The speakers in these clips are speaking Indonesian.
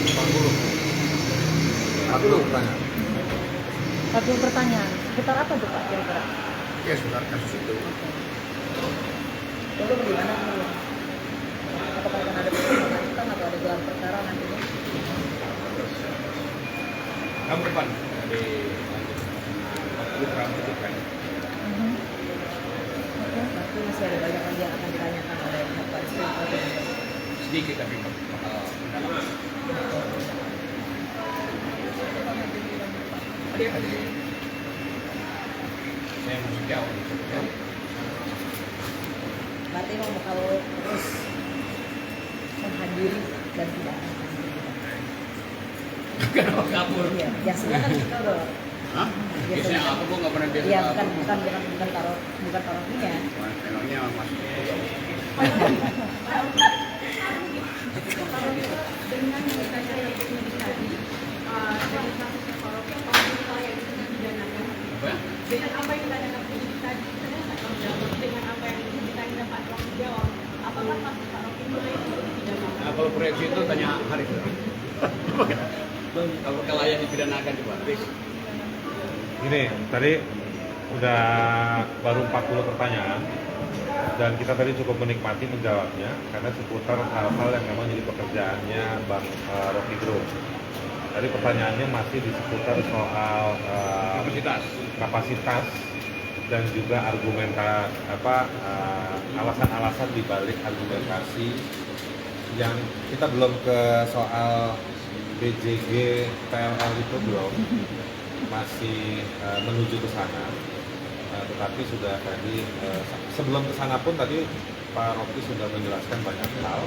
40. 40 pertanyaan. 40 pertanyaan. Sekitar apa tuh Pak kira-kira? Ya sebentar kasus itu. Itu bagaimana menurut? Apakah akan ada lanjutan atau ada gelar perkara nantinya? Kamu depan di kamu itu kan. Oke, berarti masih ada banyak lagi yang akan ditanyakan oleh pihak Baris Krim Polri. Sedikit tapi mendalam. Saya masih jauh. Berarti mau kalau terus menghadiri dan tidak Kenapa kabur? iya, biasanya kan kita udah Hah? Biasanya apa gua nggak pernah biasa. iya kabur. bukan parokinya. Wah, memangnya masih dengan ditanya yang ini tadi dari kasusnya Paroki apa yang dengan pidanakan apa ya? dengan apa yang ditanyakan penyidik tadi dengan apa yang ditanya Pak Rocky jawab apakah kasus Paroki mulai dipidanakan? Nah, kalau proyeksi itu tanya Haris. Apakah layak dipidanakan coba? Haris. Gini, tadi udah baru 40 pertanyaan dan kita tadi cukup menikmati menjawabnya karena seputar hal-hal yang memang jadi pekerjaannya Bang Rocky Group. Tadi pertanyaannya masih di seputar soal kapasitas dan juga alasan-alasan di balik argumentasi yang kita belum ke soal BJG PLL itu belum, masih menuju ke sana. Tetapi sudah tadi sebelum ke sana pun tadi Pak Rocky sudah menjelaskan banyak hal,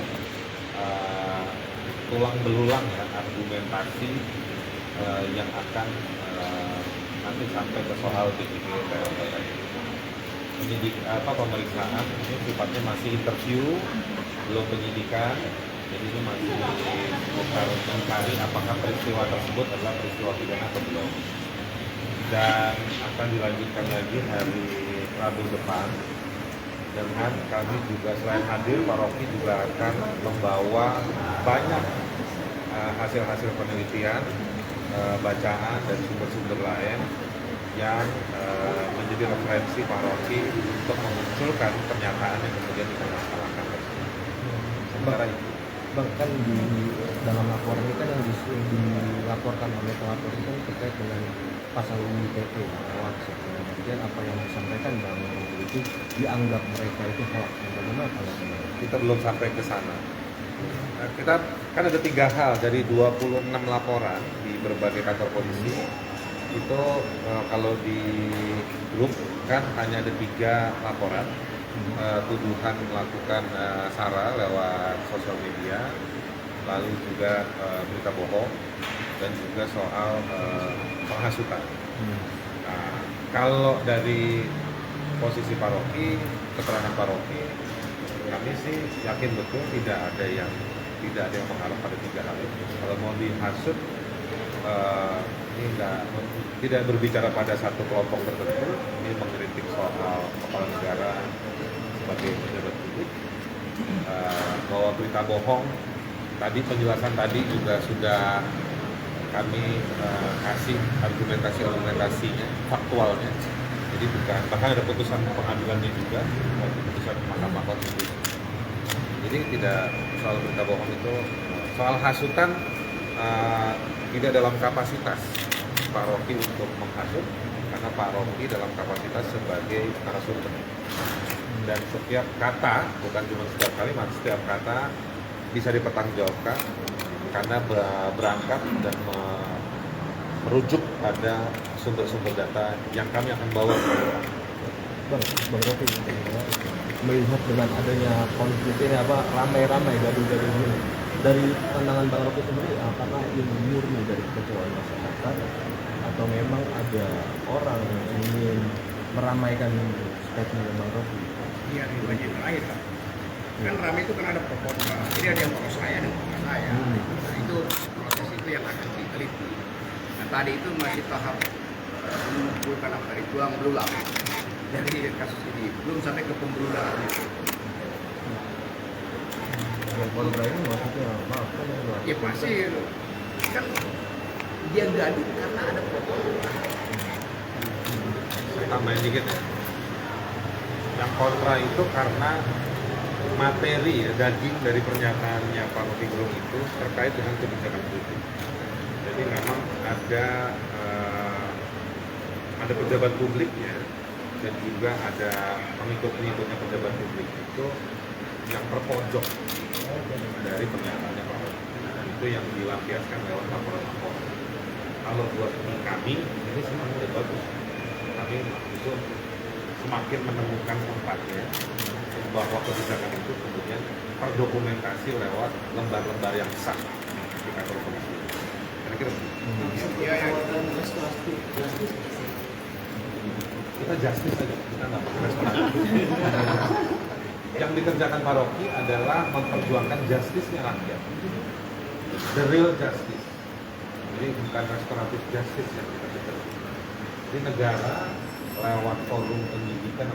tulang belulang ya argumentasi yang akan nanti sampai ke soal BJG PLL tadi. Pemeriksaan ini sifatnya masih interview, belum penyidikan. Jadi ini masih mencari apakah peristiwa tersebut adalah peristiwa pidana atau belum. Dan akan dilanjutkan lagi hari Rabu depan dengan kami juga selain hadir, Pak Rocky juga akan membawa banyak hasil-hasil penelitian, bacaan dan sumber-sumber lain yang menjadi referensi Pak Rocky untuk memunculkan pernyataan yang kemudian kita masalahkan. Sementara itu, Bang, kan di dalam laporan ini kan yang dilaporkan oleh pelapor itu kan terkait dengan pasal UU-ITE hoax. Kemudian apa yang disampaikan Bang itu dianggap mereka itu hoax. Bagaimana kalau kita belum sampai ke sana. Nah, kita kan ada 3 hal dari 26 laporan di berbagai kantor polisi. Itu kalau di grup kan hanya ada 3 laporan. Tuduhan melakukan SARA lewat sosial media, lalu juga berita bohong, dan juga soal penghasutan. Nah, kalau dari posisi Pak Rocky, keterangan Pak Rocky, kami sih yakin betul tidak ada yang mengarah pada 3 hal itu. Kalau mau dihasut, ini tidak berbicara pada satu kelompok tertentu, ini mengkritik soal kepala negara sebagai pejabat publik, bahwa berita bohong tadi penjelasan tadi juga sudah kami kasih argumentasinya, faktualnya. Jadi bukan, bahkan ada putusan pengadilannya juga, putusan Mahkamah Konstitusi. Jadi tidak, soal berita bohong itu, soal hasutan tidak dalam kapasitas Pak Rocky untuk menghasut, karena Pak Rocky dalam kapasitas sebagai narasumber. Dan setiap kata, bukan cuma setiap kalimat, setiap kata bisa dipertanggungjawabkan karena berangkat dan merujuk pada sumber-sumber data yang kami akan bawa ke depan. Bang Rocky melihat dengan adanya konflik ini ramai-ramai gaduh-gaduh ini, dari pandangan Bang Rocky sendiri, apakah ini murni dari kekecewaan masyarakat atau memang ada orang yang ingin meramaikan statement Bang Rocky? Iya, banyak yang lain lah. Kan rame itu kan ada proposal. Jadi ada yang pro saya dan kontra saya. Nah, itu proses itu yang akan diteliti. Nah, tadi itu masih tahap mengumpulkan apa tadi, tulang belulang dari kasus ini, belum sampai ke pembelulaan itu. Yang kontra ini maksudnya maaf kan Ya pasti kan dia gaduh karena ada foto. Saya tambahin dikit ya. Yang kontra itu karena materi ya, daging dari pernyataannya Pak Rocky Gerung itu terkait dengan kebijakan publik. Jadi memang ada pejabat publik ya, dan juga ada pengikut-pengikutnya pejabat publik itu yang terpojok dari pernyataannya Pak Rocky. Dan itu yang dilampiaskan lewat laporan-laporan. Kalau buat kami ini sebenarnya udah bagus. Kami itu semakin menemukan tempatnya bahwa kebijakan itu kemudian terdokumentasi lewat lembar-lembar yang sah di kantor polisi. Kira-kira Ya, ya. kita justice saja, kita nggak pakai restoratif. Yang dikerjakan Pak Rocky adalah memperjuangkan justice-nya rakyat, the real justice. Jadi bukan restoratif justice yang kita kerjakan. Jadi negara lewat forum penyidikan